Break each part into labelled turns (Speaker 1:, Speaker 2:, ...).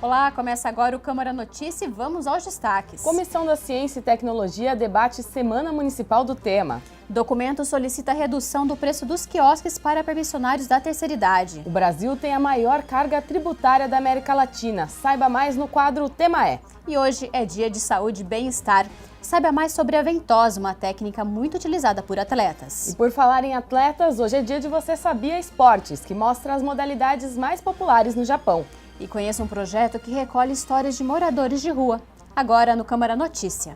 Speaker 1: Olá, começa agora o Câmara Notícia e vamos aos destaques.
Speaker 2: Comissão da Ciência e Tecnologia debate Semana Municipal do tema.
Speaker 1: Documento solicita redução do preço dos quiosques para permissionários da terceira idade.
Speaker 2: O Brasil tem a maior carga tributária da América Latina. Saiba mais no quadro O Tema É.
Speaker 1: E hoje é dia de saúde e bem-estar. Saiba mais sobre a ventosa, uma técnica muito utilizada por atletas.
Speaker 2: E por falar em atletas, hoje é dia de Você Sabia Esportes, que mostra as modalidades mais populares no Japão.
Speaker 1: E conheça um projeto que recolhe histórias de moradores de rua. Agora no Câmara Notícia.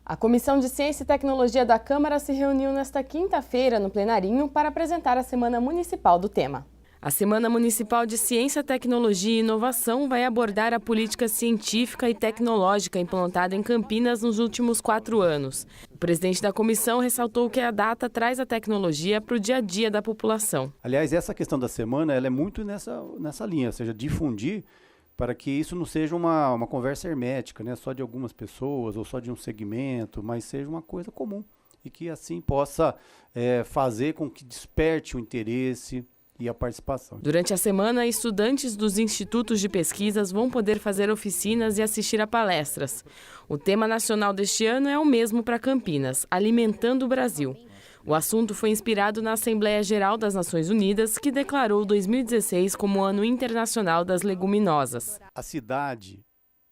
Speaker 2: A Comissão de Ciência e Tecnologia da Câmara se reuniu nesta quinta-feira no plenarinho para apresentar a Semana Municipal do tema. A Semana Municipal de Ciência, Tecnologia e Inovação vai abordar a política científica e tecnológica implantada em Campinas nos últimos 4 anos. O presidente da comissão ressaltou que a data traz a tecnologia para o dia a dia da população.
Speaker 3: Aliás, essa questão da semana ela é muito nessa linha, ou seja, difundir para que isso não seja uma conversa hermética, né, só de algumas pessoas ou só de um segmento, mas seja uma coisa comum e que assim possa fazer com que desperte o interesse e a participação.
Speaker 2: Durante a semana, estudantes dos institutos de pesquisas vão poder fazer oficinas e assistir a palestras. O tema nacional deste ano é o mesmo para Campinas, Alimentando o Brasil. O assunto foi inspirado na Assembleia Geral das Nações Unidas, que declarou 2016 como o Ano Internacional das Leguminosas.
Speaker 3: A cidade,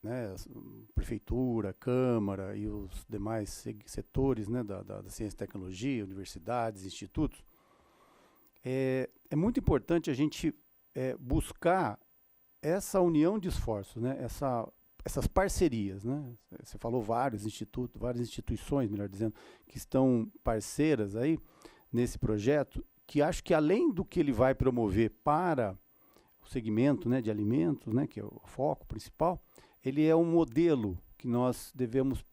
Speaker 3: né, a prefeitura, a Câmara e os demais setores, né, da ciência e tecnologia, universidades, institutos, é muito importante a gente buscar essa união de esforços, né? Essas parcerias, né? Você falou vários institutos, várias instituições, melhor dizendo, que estão parceiras aí nesse projeto, que acho que além do que ele vai promover para o segmento, né, de alimentos, né, que é o foco principal, ele é um modelo que nós devemos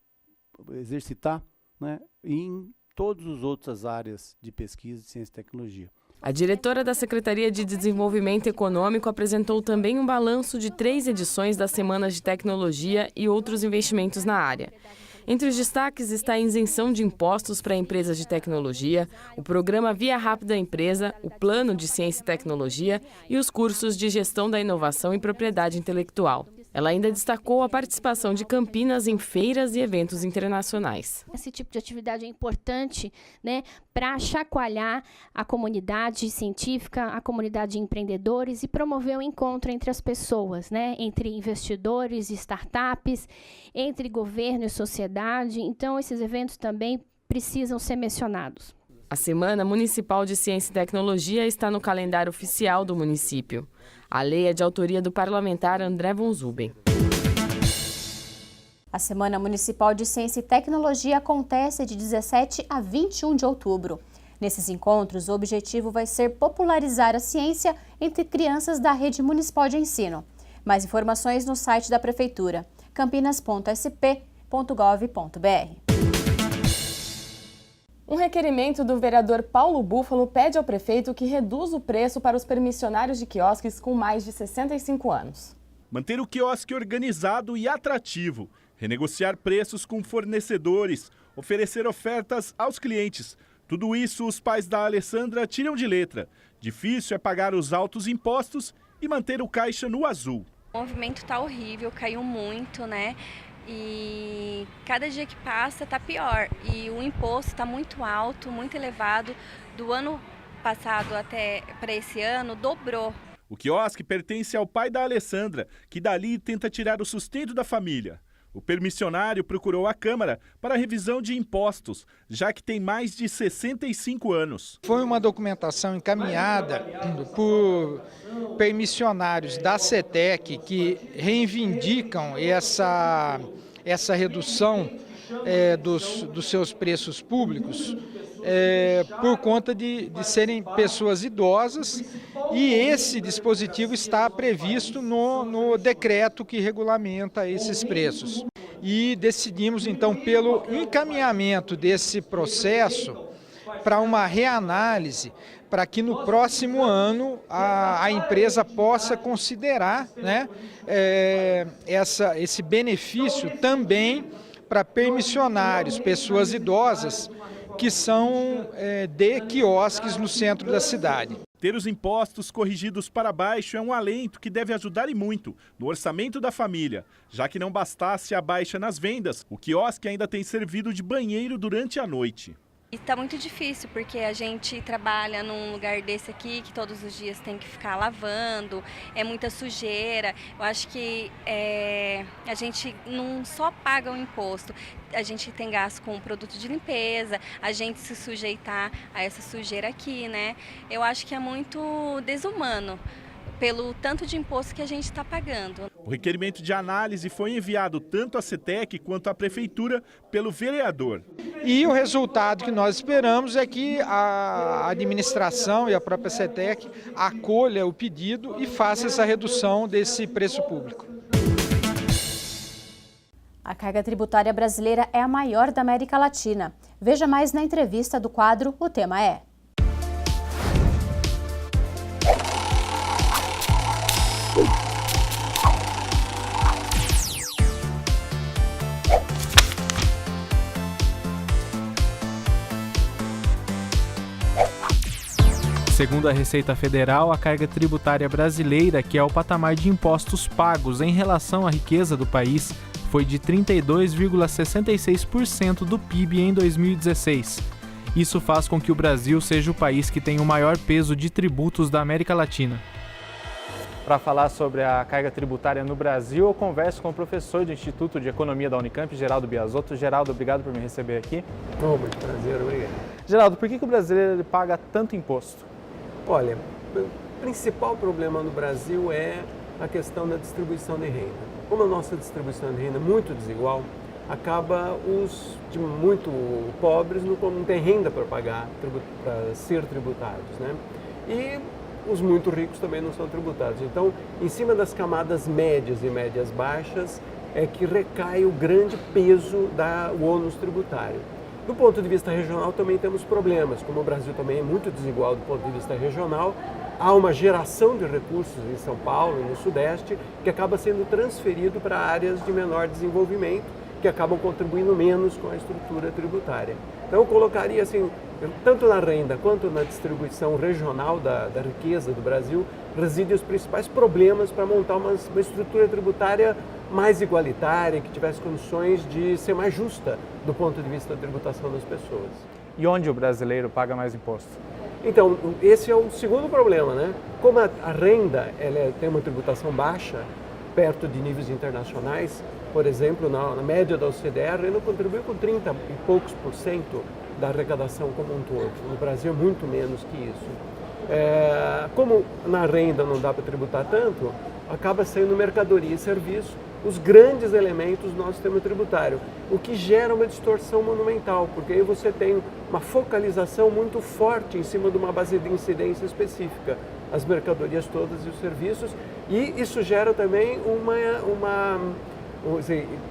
Speaker 3: exercitar, né, em todas as outras áreas de pesquisa de ciência e tecnologia.
Speaker 2: A diretora da Secretaria de Desenvolvimento Econômico apresentou também um balanço de 3 edições das Semanas de Tecnologia e outros investimentos na área. Entre os destaques está a isenção de impostos para empresas de tecnologia, o programa Via Rápida Empresa, o Plano de Ciência e Tecnologia e os cursos de Gestão da Inovação e Propriedade Intelectual. Ela ainda destacou a participação de Campinas em feiras e eventos internacionais.
Speaker 4: Esse tipo de atividade é importante, né, para chacoalhar a comunidade científica, a comunidade de empreendedores e promover o encontro entre as pessoas, né, entre investidores e startups, entre governo e sociedade. Então, esses eventos também precisam ser mencionados.
Speaker 2: A Semana Municipal de Ciência e Tecnologia está no calendário oficial do município. A lei é de autoria do parlamentar André von Zuben.
Speaker 1: A Semana Municipal de Ciência e Tecnologia acontece de 17 a 21 de outubro. Nesses encontros, o objetivo vai ser popularizar a ciência entre crianças da rede municipal de ensino. Mais informações no site da Prefeitura, campinas.sp.gov.br.
Speaker 2: Um requerimento do vereador Paulo Búfalo pede ao prefeito que reduza o preço para os permissionários de quiosques com mais de 65 anos.
Speaker 5: Manter o quiosque organizado e atrativo, renegociar preços com fornecedores, oferecer ofertas aos clientes. Tudo isso os pais da Alessandra tiram de letra. Difícil é pagar os altos impostos e manter o caixa no azul.
Speaker 6: O movimento está horrível, caiu muito, né? E cada dia que passa está pior. E o imposto está muito alto, muito elevado. Do ano passado até para esse ano, dobrou.
Speaker 5: O quiosque pertence ao pai da Alessandra, que dali tenta tirar o sustento da família. O permissionário procurou a Câmara para a revisão de impostos, já que tem mais de 65 anos.
Speaker 7: Foi uma documentação encaminhada por permissionários da CETEC que reivindicam essa redução dos seus preços públicos por conta de serem pessoas idosas, e esse dispositivo está previsto no decreto que regulamenta esses preços. E decidimos então pelo encaminhamento desse processo para uma reanálise, para que no próximo ano a empresa possa considerar, né, esse benefício também para permissionários, pessoas idosas, que são de quiosques no centro da cidade.
Speaker 5: Ter os impostos corrigidos para baixo é um alento que deve ajudar e muito no orçamento da família. Já que não bastasse a baixa nas vendas, o quiosque ainda tem servido de banheiro durante a noite.
Speaker 6: E tá muito difícil, porque a gente trabalha num lugar desse aqui, que todos os dias tem que ficar lavando, é muita sujeira. Eu acho que a gente não só paga o imposto, a gente tem gasto com produto de limpeza, a gente se sujeitar a essa sujeira aqui, né? Eu acho que é muito desumano pelo tanto de imposto que a gente está pagando.
Speaker 5: O requerimento de análise foi enviado tanto à CETEC quanto à Prefeitura pelo vereador.
Speaker 7: E o resultado que nós esperamos é que a administração e a própria CETEC acolha o pedido e faça essa redução desse preço público.
Speaker 1: A carga tributária brasileira é a maior da América Latina. Veja mais na entrevista do quadro O Tema É.
Speaker 8: Segundo a Receita Federal, a carga tributária brasileira, que é o patamar de impostos pagos em relação à riqueza do país, foi de 32,66% do PIB em 2016. Isso faz com que o Brasil seja o país que tem o maior peso de tributos da América Latina. Para falar sobre a carga tributária no Brasil, eu converso com o professor do Instituto de Economia da Unicamp, Geraldo Biasotto. Geraldo, obrigado por me receber aqui.
Speaker 9: Muito prazer, obrigado.
Speaker 8: Geraldo, por que o brasileiro paga tanto imposto?
Speaker 9: Olha, o principal problema no Brasil é a questão da distribuição de renda. Como a nossa distribuição de renda é muito desigual, acaba os de muito pobres não têm renda para pagar, para ser tributados, né? E os muito ricos também não são tributados. Então, em cima das camadas médias e médias baixas é que recai o grande peso do ônus tributário. Do ponto de vista regional também temos problemas, como o Brasil também é muito desigual do ponto de vista regional, há uma geração de recursos em São Paulo e no Sudeste que acaba sendo transferido para áreas de menor desenvolvimento, que acabam contribuindo menos com a estrutura tributária. Então eu colocaria assim, tanto na renda quanto na distribuição regional da riqueza do Brasil, residem os principais problemas para montar uma estrutura tributária mais igualitária, que tivesse condições de ser mais justa do ponto de vista da tributação das pessoas.
Speaker 8: E onde o brasileiro paga mais imposto?
Speaker 9: Então, esse é o segundo problema, né? Como a renda tem uma tributação baixa, perto de níveis internacionais, por exemplo, na média da OCDE, a renda contribuiu com 30 e poucos % da arrecadação como um todo. No Brasil, muito menos que isso. Como na renda não dá para tributar tanto, acaba sendo mercadoria e serviço os grandes elementos do nosso sistema tributário, o que gera uma distorção monumental, porque aí você tem uma focalização muito forte em cima de uma base de incidência específica, as mercadorias todas e os serviços, e isso gera também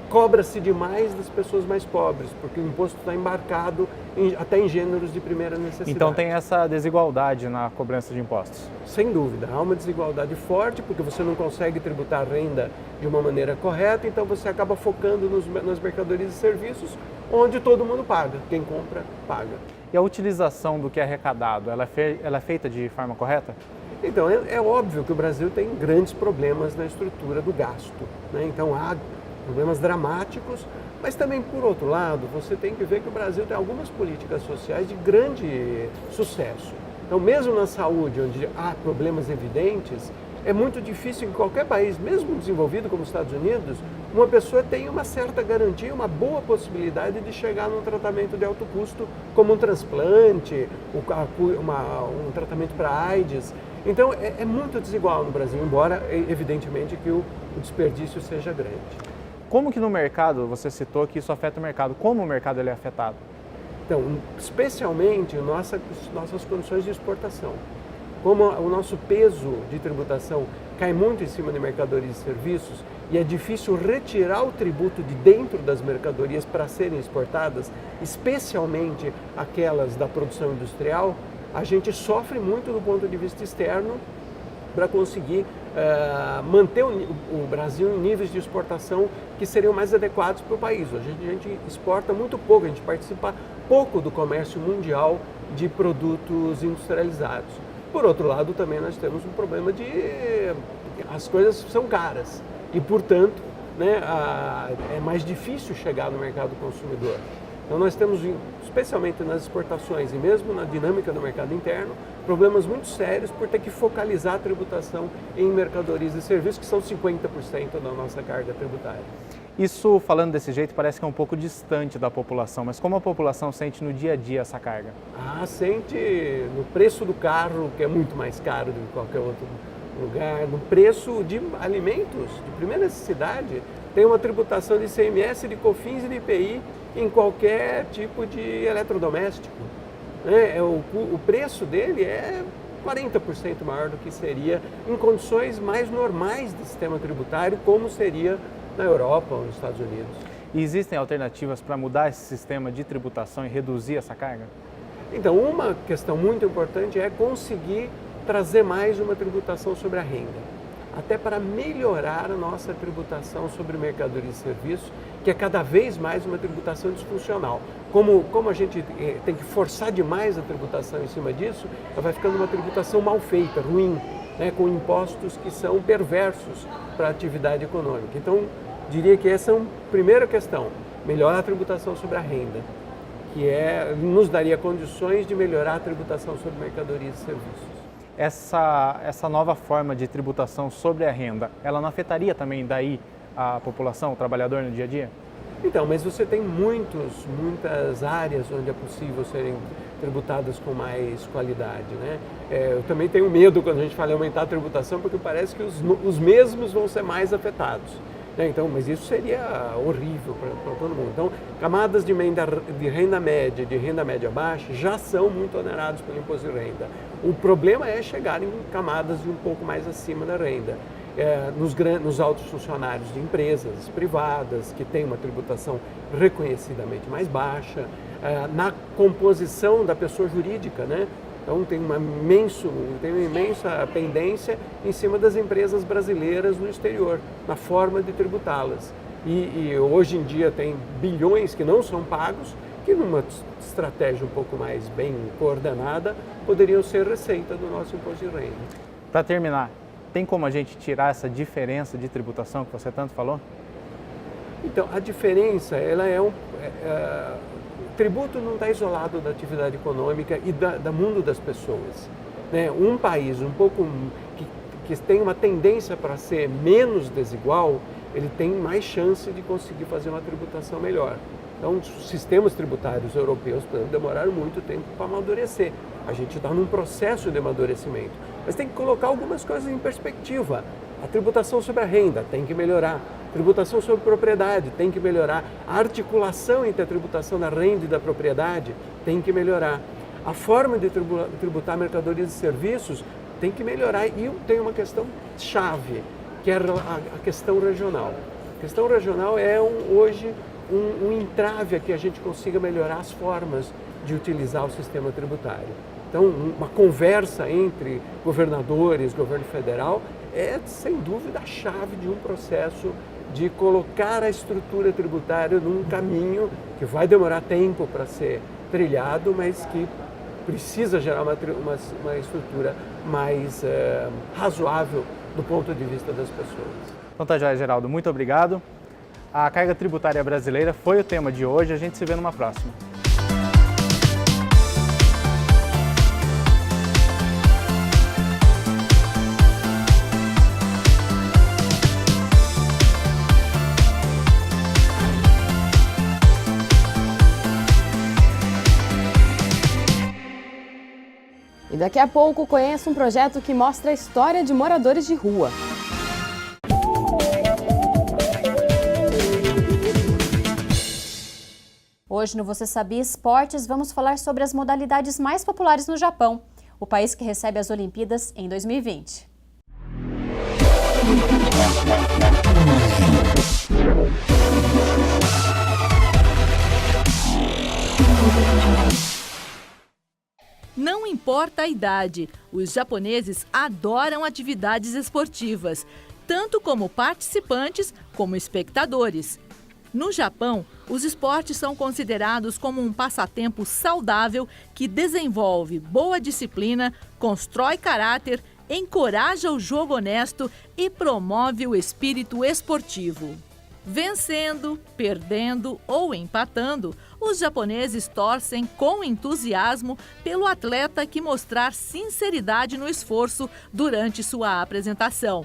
Speaker 9: cobra-se demais das pessoas mais pobres, porque o imposto está embarcado até em gêneros de primeira necessidade.
Speaker 8: Então tem essa desigualdade na cobrança de impostos?
Speaker 9: Sem dúvida, há uma desigualdade forte, porque você não consegue tributar a renda de uma maneira correta, então você acaba focando nas mercadorias e serviços, onde todo mundo paga, quem compra, paga.
Speaker 8: E a utilização do que é arrecadado, ela é feita de forma correta?
Speaker 9: Então, é óbvio que o Brasil tem grandes problemas na estrutura do gasto, né? Então há problemas dramáticos, mas também, por outro lado, você tem que ver que o Brasil tem algumas políticas sociais de grande sucesso. Então, mesmo na saúde, onde há problemas evidentes, é muito difícil em qualquer país, mesmo desenvolvido como os Estados Unidos, uma pessoa tenha uma certa garantia, uma boa possibilidade de chegar num tratamento de alto custo, como um transplante, um tratamento para AIDS. Então, é muito desigual no Brasil, embora, evidentemente, que o desperdício seja grande.
Speaker 8: Como que no mercado, você citou que isso afeta o mercado, como o mercado ele é afetado?
Speaker 9: Então, especialmente nossas condições de exportação. Como o nosso peso de tributação cai muito em cima de mercadorias e serviços e é difícil retirar o tributo de dentro das mercadorias para serem exportadas, especialmente aquelas da produção industrial, a gente sofre muito do ponto de vista externo para conseguir manter o Brasil em níveis de exportação que seriam mais adequados para o país. Hoje a gente exporta muito pouco, a gente participa pouco do comércio mundial de produtos industrializados. Por outro lado, também nós temos um problema de as coisas são caras e, portanto, né, é mais difícil chegar no mercado consumidor. Então nós temos, especialmente nas exportações e mesmo na dinâmica do mercado interno, problemas muito sérios por ter que focalizar a tributação em mercadorias e serviços, que são 50% da nossa carga tributária.
Speaker 8: Isso, falando desse jeito, parece que é um pouco distante da população, mas como a população sente no dia a dia essa carga?
Speaker 9: Sente no preço do carro, que é muito mais caro do que qualquer outro lugar, no preço de alimentos de primeira necessidade, tem uma tributação de ICMS, de COFINS e de IPI em qualquer tipo de eletrodoméstico. O preço dele é 40% maior do que seria em condições mais normais do sistema tributário, como seria na Europa ou nos Estados Unidos.
Speaker 8: E existem alternativas para mudar esse sistema de tributação e reduzir essa carga?
Speaker 9: Então, uma questão muito importante é conseguir trazer mais uma tributação sobre a renda, até para melhorar a nossa tributação sobre mercadorias e serviços, que é cada vez mais uma tributação disfuncional. Como a gente tem que forçar demais a tributação em cima disso, ela vai ficando uma tributação mal feita, ruim, né, com impostos que são perversos para a atividade econômica. Então, diria que essa é uma primeira questão, melhorar a tributação sobre a renda, que nos daria condições de melhorar a tributação sobre mercadorias e serviços.
Speaker 8: Essa nova forma de tributação sobre a renda, ela não afetaria também daí a população, o trabalhador no dia a dia?
Speaker 9: Então, mas você tem muitas áreas onde é possível serem tributadas com mais qualidade, né? Eu também tenho medo quando a gente fala em aumentar a tributação, porque parece que os mesmos vão ser mais afetados. Então, mas isso seria horrível para todo mundo. Então, camadas de renda média e de renda média baixa já são muito onerados pelo imposto de renda. O problema é chegar em camadas de um pouco mais acima da renda. Nos altos funcionários de empresas privadas, que têm uma tributação reconhecidamente mais baixa, na composição da pessoa jurídica, né? Então tem uma imensa pendência em cima das empresas brasileiras no exterior, na forma de tributá-las. E hoje em dia tem bilhões que não são pagos, que numa estratégia um pouco mais bem coordenada, poderiam ser receita do nosso imposto de renda.
Speaker 8: Para terminar, tem como a gente tirar essa diferença de tributação que você tanto falou?
Speaker 9: Então, a diferença, ela o tributo não está isolado da atividade econômica e do mundo das pessoas. Né? Um país que tem uma tendência para ser menos desigual, ele tem mais chance de conseguir fazer uma tributação melhor. Então, os sistemas tributários europeus demoraram muito tempo para amadurecer. A gente está num processo de amadurecimento. Mas tem que colocar algumas coisas em perspectiva. A tributação sobre a renda tem que melhorar. A tributação sobre propriedade tem que melhorar. A articulação entre a tributação da renda e da propriedade tem que melhorar. A forma de tributar mercadorias e serviços tem que melhorar. E tem uma questão chave, que é a questão regional. A questão regional é hoje um entrave a que a gente consiga melhorar as formas de utilizar o sistema tributário. Então, uma conversa entre governadores, governo federal, é sem dúvida a chave de um processo de colocar a estrutura tributária num caminho que vai demorar tempo para ser trilhado, mas que precisa gerar uma estrutura mais razoável do ponto de vista das pessoas.
Speaker 8: Então tá joia, Geraldo, muito obrigado. A carga tributária brasileira foi o tema de hoje, a gente se vê numa próxima.
Speaker 10: E daqui a pouco conheça um projeto que mostra a história de moradores de rua.
Speaker 1: Hoje no Você Sabia Esportes vamos falar sobre as modalidades mais populares no Japão, o país que recebe as Olimpíadas em 2020.
Speaker 11: Não importa a idade, os japoneses adoram atividades esportivas, tanto como participantes como espectadores. No Japão, os esportes são considerados como um passatempo saudável que desenvolve boa disciplina, constrói caráter, encoraja o jogo honesto e promove o espírito esportivo. Vencendo, perdendo ou empatando, os japoneses torcem com entusiasmo pelo atleta que mostrar sinceridade no esforço durante sua apresentação.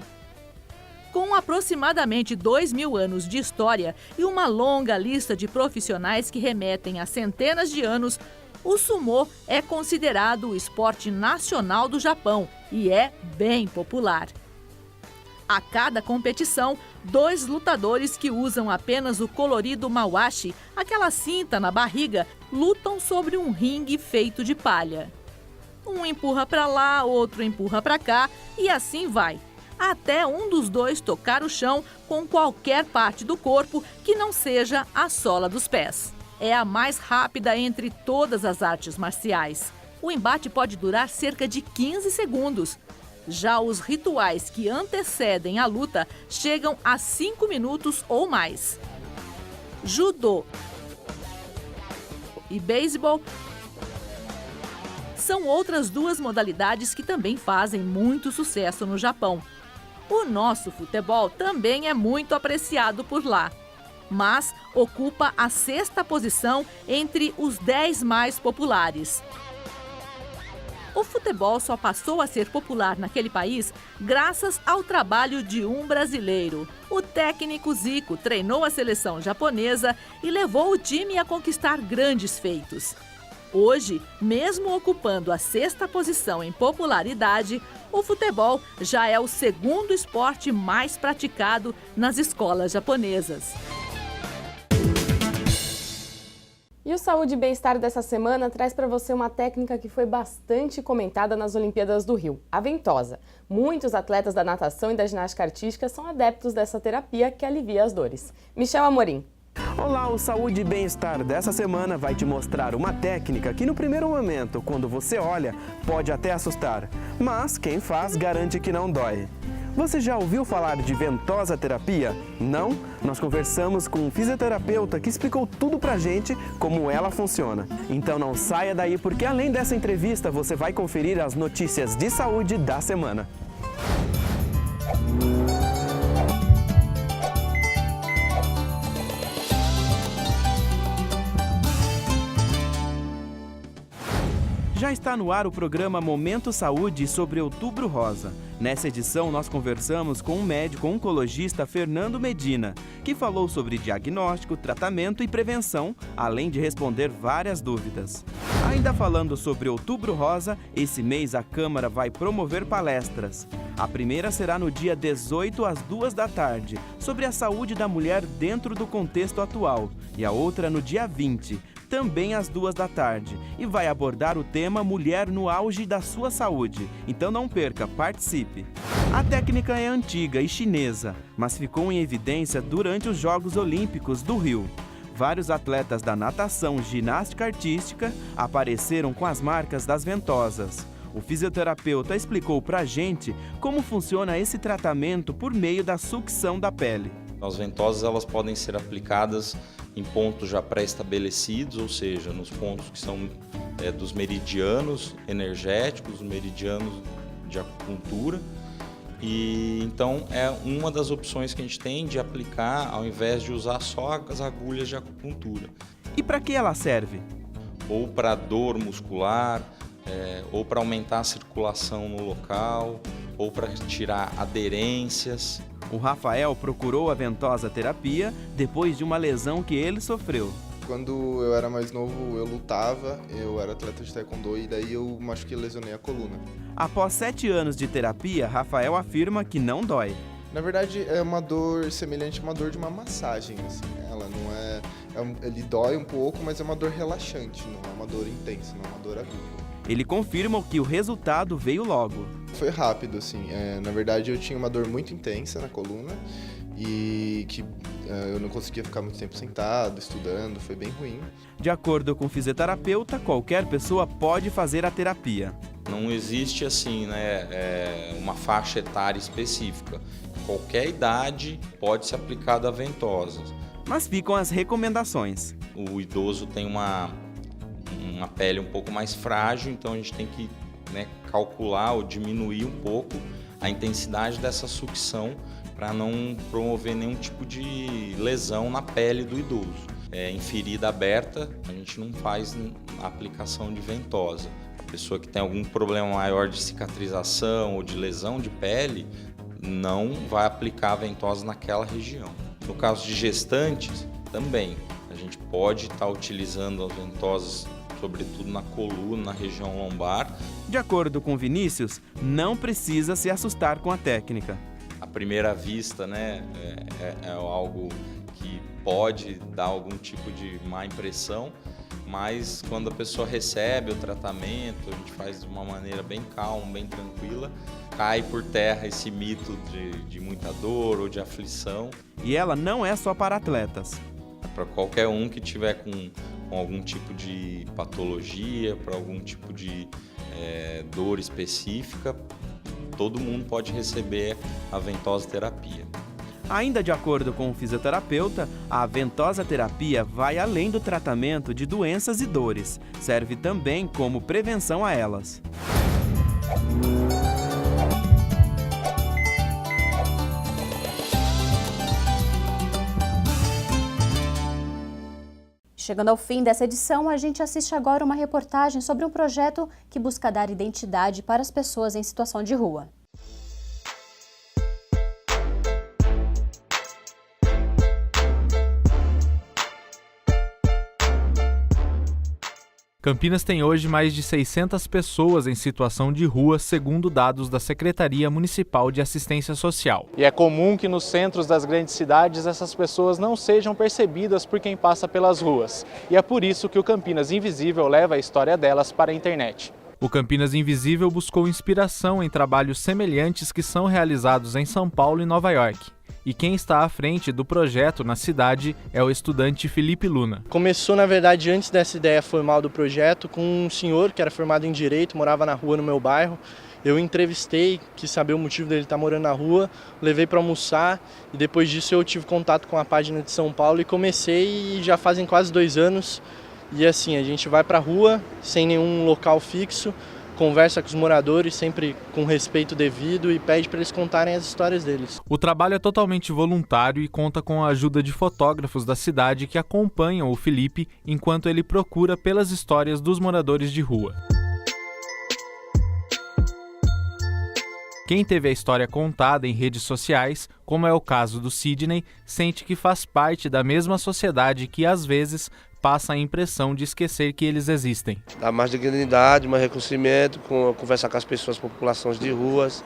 Speaker 11: Com aproximadamente 2.000 anos de história e uma longa lista de profissionais que remetem a centenas de anos, o sumô é considerado o esporte nacional do Japão e é bem popular. A cada competição, 2 lutadores que usam apenas o colorido mawashi, aquela cinta na barriga, lutam sobre um ringue feito de palha. Um empurra para lá, outro empurra para cá e assim vai, até um dos dois tocar o chão com qualquer parte do corpo que não seja a sola dos pés. É a mais rápida entre todas as artes marciais. O embate pode durar cerca de 15 segundos. Já os rituais que antecedem a luta chegam a 5 minutos ou mais. Judô e beisebol são outras 2 modalidades que também fazem muito sucesso no Japão. O nosso futebol também é muito apreciado por lá, mas ocupa a 6ª posição entre os 10 mais populares. O futebol só passou a ser popular naquele país graças ao trabalho de um brasileiro. O técnico Zico treinou a seleção japonesa e levou o time a conquistar grandes feitos. Hoje, mesmo ocupando a 6ª posição em popularidade, o futebol já é o 2º esporte mais praticado nas escolas japonesas.
Speaker 10: E o Saúde e Bem-Estar dessa semana traz para você uma técnica que foi bastante comentada nas Olimpíadas do Rio, a ventosa. Muitos atletas da natação e da ginástica artística são adeptos dessa terapia que alivia as dores. Michel Amorim.
Speaker 12: Olá, o Saúde e Bem-Estar dessa semana vai te mostrar uma técnica que no primeiro momento, quando você olha, pode até assustar, mas quem faz garante que não dói. Você já ouviu falar de ventosa terapia? Não? Nós conversamos com um fisioterapeuta que explicou tudo pra gente como ela funciona. Então não saia daí porque além dessa entrevista você vai conferir as notícias de saúde da semana. Já está no ar o programa Momento Saúde sobre Outubro Rosa. Nessa edição, nós conversamos com o médico oncologista Fernando Medina, que falou sobre diagnóstico, tratamento e prevenção, além de responder várias dúvidas. Ainda falando sobre Outubro Rosa, esse mês a Câmara vai promover palestras. A primeira será no dia 18 às 2 da tarde, sobre a saúde da mulher dentro do contexto atual, e a outra no dia 20, também às 2 da tarde, e vai abordar o tema Mulher no auge da sua saúde. Então não perca, participe! A técnica é antiga e chinesa, mas ficou em evidência durante os Jogos Olímpicos do Rio. Vários atletas da natação e ginástica artística apareceram com as marcas das ventosas. O fisioterapeuta explicou pra gente como funciona esse tratamento por meio da sucção da pele.
Speaker 13: As ventosas elas podem ser aplicadas em pontos já pré-estabelecidos, ou seja, nos pontos que são dos meridianos energéticos, meridianos de acupuntura. E então é uma das opções que a gente tem de aplicar ao invés de usar só as agulhas de acupuntura.
Speaker 12: E para que ela serve?
Speaker 13: Ou para dor muscular, ou para aumentar a circulação no local, ou para tirar aderências.
Speaker 12: O Rafael procurou a ventosa terapia depois de uma lesão que ele sofreu.
Speaker 14: Quando eu era mais novo, eu lutava, eu era atleta de taekwondo e daí eu machuquei e lesionei a coluna.
Speaker 12: Após 7 anos de terapia, Rafael afirma que não dói.
Speaker 14: Na verdade, é uma dor semelhante a uma dor de uma massagem, assim. Ela não ele dói um pouco, mas é uma dor relaxante, não é uma dor intensa, não é uma dor aguda.
Speaker 12: Ele confirma que o resultado veio logo.
Speaker 14: Foi rápido, assim. Na verdade, eu tinha uma dor muito intensa na coluna e que eu não conseguia ficar muito tempo sentado, estudando, foi bem ruim.
Speaker 12: De acordo com o fisioterapeuta, qualquer pessoa pode fazer a terapia.
Speaker 13: Não existe assim, uma faixa etária específica. Qualquer idade pode ser aplicada a ventosas.
Speaker 12: Mas ficam as recomendações.
Speaker 13: O idoso tem uma pele um pouco mais frágil, então a gente tem que calcular ou diminuir um pouco a intensidade dessa sucção para não promover nenhum tipo de lesão na pele do idoso. Em ferida aberta, a gente não faz a aplicação de ventosa. A pessoa que tem algum problema maior de cicatrização ou de lesão de pele, não vai aplicar a ventosa naquela região. No caso de gestantes, também. A gente pode estar utilizando as ventosas, sobretudo na coluna, na região lombar.
Speaker 12: De acordo com Vinícius, não precisa se assustar com a técnica.
Speaker 13: À primeira vista, é algo que pode dar algum tipo de má impressão, mas quando a pessoa recebe o tratamento, a gente faz de uma maneira bem calma, bem tranquila, cai por terra esse mito de muita dor ou de aflição.
Speaker 12: E ela não é só para atletas.
Speaker 13: É para qualquer um que tiver com algum tipo de patologia, para algum tipo de dor específica, todo mundo pode receber a ventosa terapia.
Speaker 12: Ainda de acordo com o fisioterapeuta, a ventosa terapia vai além do tratamento de doenças e dores. Serve também como prevenção a elas.
Speaker 1: Chegando ao fim dessa edição, a gente assiste agora uma reportagem sobre um projeto que busca dar identidade para as pessoas em situação de rua.
Speaker 8: Campinas tem hoje mais de 600 pessoas em situação de rua, segundo dados da Secretaria Municipal de Assistência Social.
Speaker 15: E é comum que nos centros das grandes cidades essas pessoas não sejam percebidas por quem passa pelas ruas. E é por isso que o Campinas Invisível leva a história delas para a internet.
Speaker 8: O Campinas Invisível buscou inspiração em trabalhos semelhantes que são realizados em São Paulo e Nova York. E quem está à frente do projeto na cidade é o estudante Felipe Luna.
Speaker 16: Começou, na verdade, antes dessa ideia formal do projeto, com um senhor que era formado em Direito, morava na rua no meu bairro. Eu entrevistei, quis saber o motivo dele estar morando na rua, levei para almoçar e depois disso eu tive contato com a página de São Paulo e comecei, e já fazem quase 2 anos. E assim, a gente vai para a rua, sem nenhum local fixo, conversa com os moradores, sempre com respeito devido e pede para eles contarem as histórias deles.
Speaker 8: O trabalho é totalmente voluntário e conta com a ajuda de fotógrafos da cidade que acompanham o Felipe enquanto ele procura pelas histórias dos moradores de rua. Quem teve a história contada em redes sociais, como é o caso do Sidney, sente que faz parte da mesma sociedade que, às vezes, passa a impressão de esquecer que eles existem.
Speaker 17: Dá mais dignidade, mais reconhecimento, conversar com as pessoas, populações de ruas,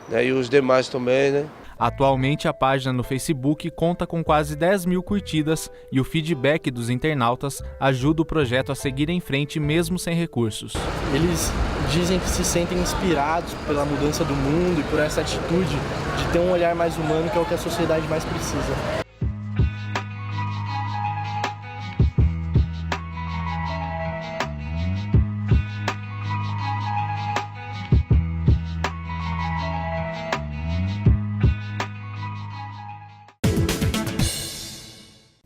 Speaker 17: né, e os demais também, né?
Speaker 8: Atualmente, a página no Facebook conta com quase 10 mil curtidas e o feedback dos internautas ajuda o projeto a seguir em frente mesmo sem recursos.
Speaker 16: Eles dizem que se sentem inspirados pela mudança do mundo e por essa atitude de ter um olhar mais humano, que é o que a sociedade mais precisa.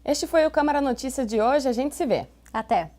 Speaker 10: Este foi o Câmara Notícia de hoje, a gente se vê.
Speaker 1: Até!